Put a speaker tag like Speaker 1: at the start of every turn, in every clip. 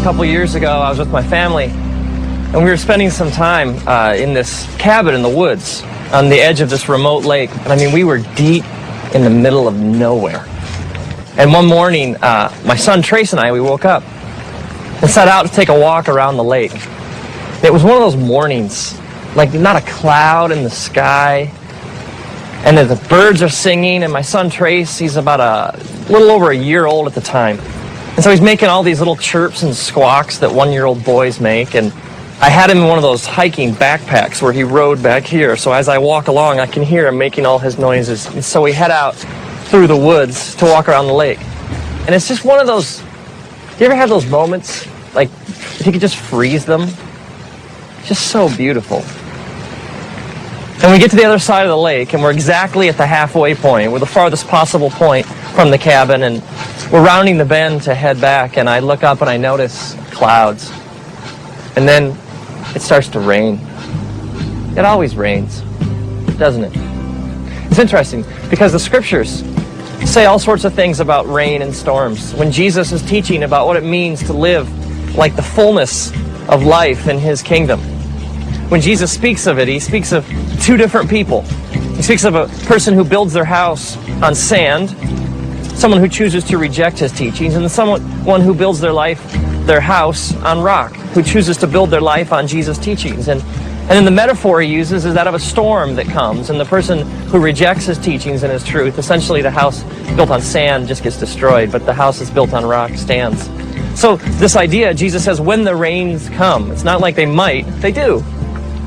Speaker 1: couple years ago, I was with my family, and we were spending some time in this cabin in the woods on the edge of this remote lake. And I mean, we were deep in the middle of nowhere. And one morning, my son Trace and I, we woke up and set out to take a walk around the lake. It was one of those mornings, like not a cloud in the sky, and the birds are singing, and my son Trace, he's about a little over a year old at the time. And so he's making all these little chirps and squawks that one-year-old boys make. And I had him in one of those hiking backpacks where he rode back here. So as I walk along, I can hear him making all his noises. And so we head out through the woods to walk around the lake. And it's just one of those, you ever have those moments, like if you could just freeze them? Just so beautiful. And we get to the other side of the lake, and we're exactly at the halfway point. We're the farthest possible point from the cabin, and we're rounding the bend to head back, and I look up and I notice clouds. And then it starts to rain. It always rains, doesn't it? It's interesting, because the scriptures say all sorts of things about rain and storms. When Jesus is teaching about what it means to live like the fullness of life in his kingdom, when Jesus speaks of it, he speaks of two different people. He speaks of a person who builds their house on sand, someone who chooses to reject his teachings, and someone who builds their house on rock, who chooses to build their life on Jesus' teachings. And then the metaphor he uses is that of a storm that comes, and the person who rejects his teachings and his truth, essentially the house built on sand just gets destroyed, but the house that's built on rock stands. So this idea, Jesus says, when the rains come, it's not like they might, they do.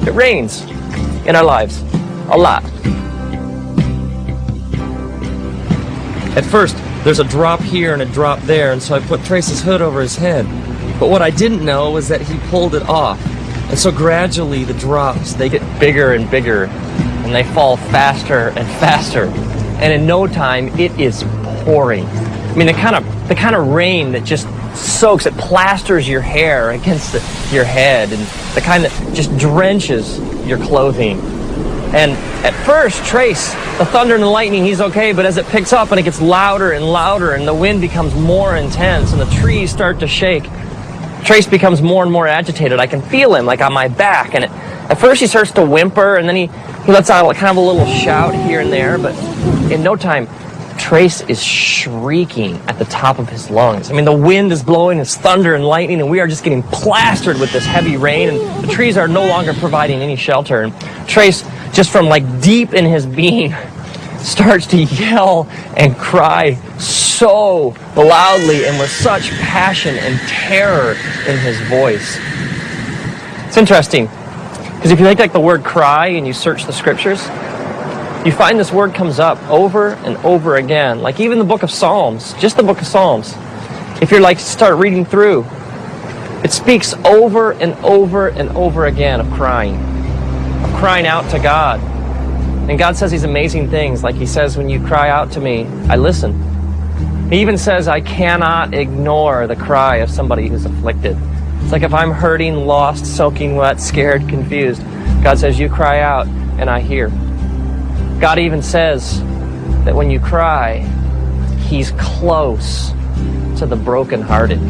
Speaker 1: It rains in our lives a lot. At first, there's a drop here and a drop there, and so I put Trace's hood over his head. But what I didn't know was that he pulled it off. And so gradually the drops, they get bigger and bigger, and they fall faster and faster. And in no time, it is pouring. I mean, the kind of rain that just soaks, it plasters your hair against your head, and the kind that just drenches your clothing. And at first, Trace, the thunder and the lightning, he's okay, but as it picks up and it gets louder and louder and the wind becomes more intense and the trees start to shake, Trace becomes more and more agitated. I can feel him like on my back, and at first he starts to whimper, and then he lets out kind of a little shout here and there, but in no time, Trace is shrieking at the top of his lungs. I mean, the wind is blowing, it's thunder and lightning, and we are just getting plastered with this heavy rain, and the trees are no longer providing any shelter. And Trace, just from like deep in his being, starts to yell and cry so loudly and with such passion and terror in his voice. It's interesting, because if you take like the word cry and you search the scriptures, you find this word comes up over and over again. Like even the book of Psalms, just the book of Psalms. If you're like start reading through, it speaks over and over and over again of crying out to God. And God says these amazing things, like he says, when you cry out to me, I listen. He even says, I cannot ignore the cry of somebody who's afflicted. It's like if I'm hurting, lost, soaking wet, scared, confused, God says, you cry out and I hear. God even says that when you cry, he's close to the brokenhearted.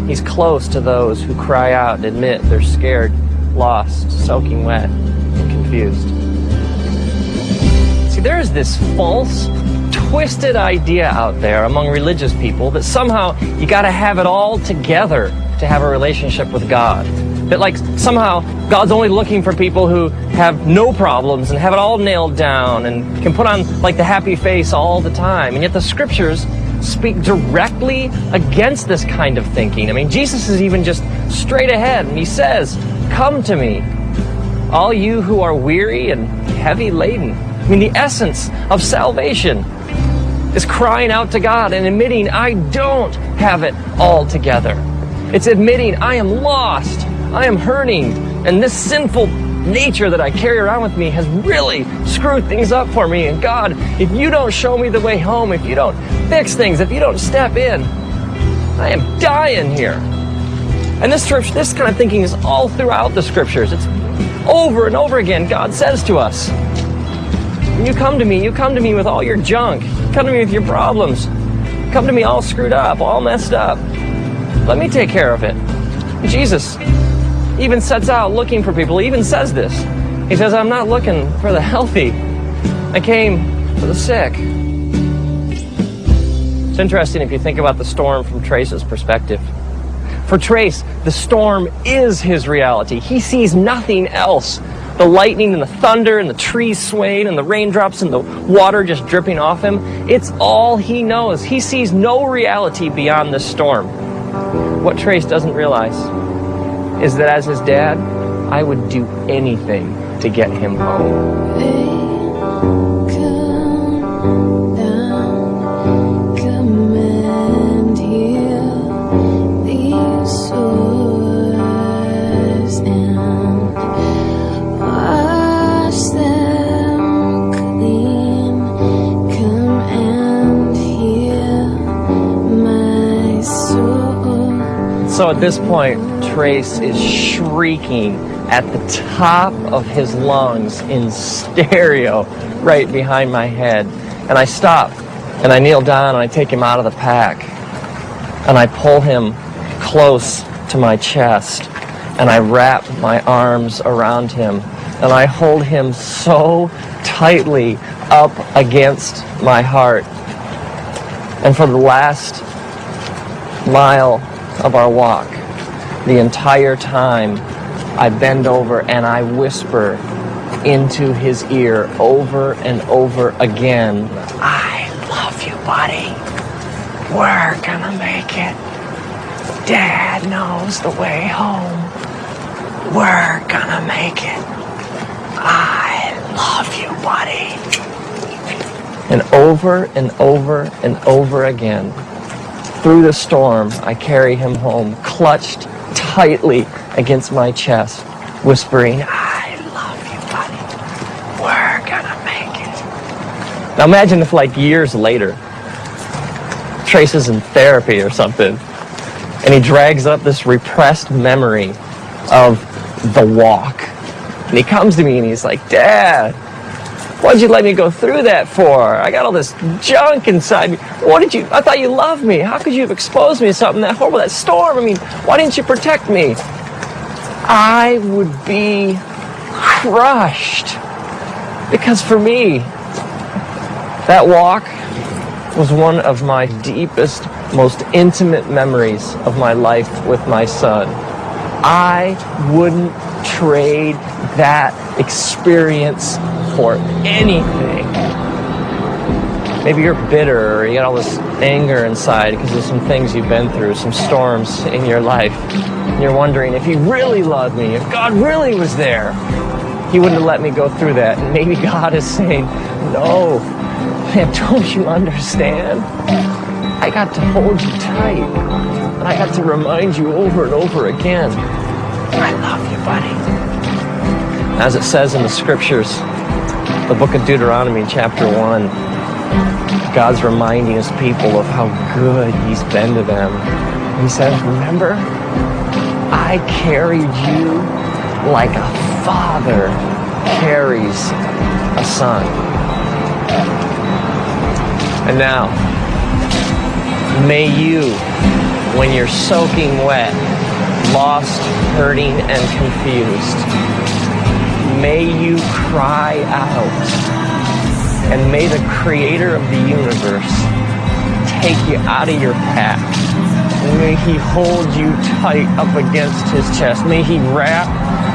Speaker 1: He's close to those who cry out and admit they're scared, lost, soaking wet, and confused. See, there is this false, twisted idea out there among religious people that somehow you got to have it all together to have a relationship with God. That like somehow God's only looking for people who have no problems and have it all nailed down and can put on like the happy face all the time. And yet the scriptures speak directly against this kind of thinking. I mean, Jesus is even just straight ahead, and he says, come to me, all you who are weary and heavy laden. I mean, the essence of salvation is crying out to God and admitting I don't have it all together. It's admitting I am lost, I am hurting, and this sinful nature that I carry around with me has really screwed things up for me. And God, if you don't show me the way home, if you don't fix things, if you don't step in, I am dying here. And this kind of thinking is all throughout the scriptures. It's over and over again. God says to us, when you come to me with all your junk, come to me with your problems, come to me all screwed up, all messed up. Let me take care of it. Jesus even sets out looking for people. He even says this. He says, I'm not looking for the healthy. I came for the sick. It's interesting if you think about the storm from Trace's perspective. For Trace, the storm is his reality. He sees nothing else. The lightning and the thunder and the trees swaying and the raindrops and the water just dripping off him. It's all he knows. He sees no reality beyond this storm. What Trace doesn't realize is that as his dad, I would do anything to get him home. So at this point, Trace is shrieking at the top of his lungs in stereo right behind my head. And I stop, and I kneel down, and I take him out of the pack. And I pull him close to my chest, and I wrap my arms around him, and I hold him so tightly up against my heart. And for the last mile of our walk, the entire time, I bend over and I whisper into his ear over and over again, I love you, buddy. We're gonna make it. Dad knows the way home. We're gonna make it. I love you, buddy. And over and over and over again, through the storm, I carry him home, clutched tightly against my chest, whispering, I love you, buddy. We're gonna make it. Now imagine if, like, years later, Trace is in therapy or something, and he drags up this repressed memory of the walk. And he comes to me and he's like, Dad, what'd you let me go through that for? I got all this junk inside me. I thought you loved me. How could you have exposed me to something that horrible, that storm? I mean, why didn't you protect me? I would be crushed. Because for me, that walk was one of my deepest, most intimate memories of my life with my son. I wouldn't trade that experience for anything. Maybe you're bitter or you got all this anger inside because of some things you've been through, some storms in your life. And you're wondering if he really loved me, if God really was there, he wouldn't have let me go through that. And maybe God is saying, no, man, don't you understand? I got to hold you tight. And I got to remind you over and over again, I love you, buddy. As it says in the scriptures, the book of Deuteronomy, chapter 1, God's reminding his people of how good he's been to them. He says, remember, I carried you like a father carries a son. And now, may you, when you're soaking wet, lost, hurting, and confused, may you cry out, and may the creator of the universe take you out of your path. May he hold you tight up against his chest. May he wrap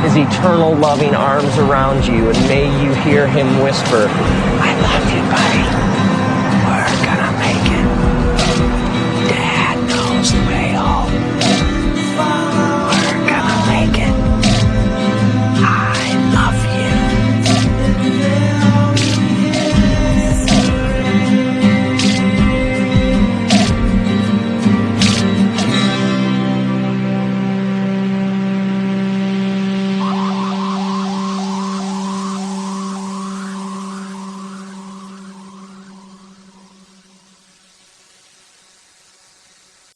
Speaker 1: his eternal loving arms around you, and may you hear him whisper, I love you, buddy.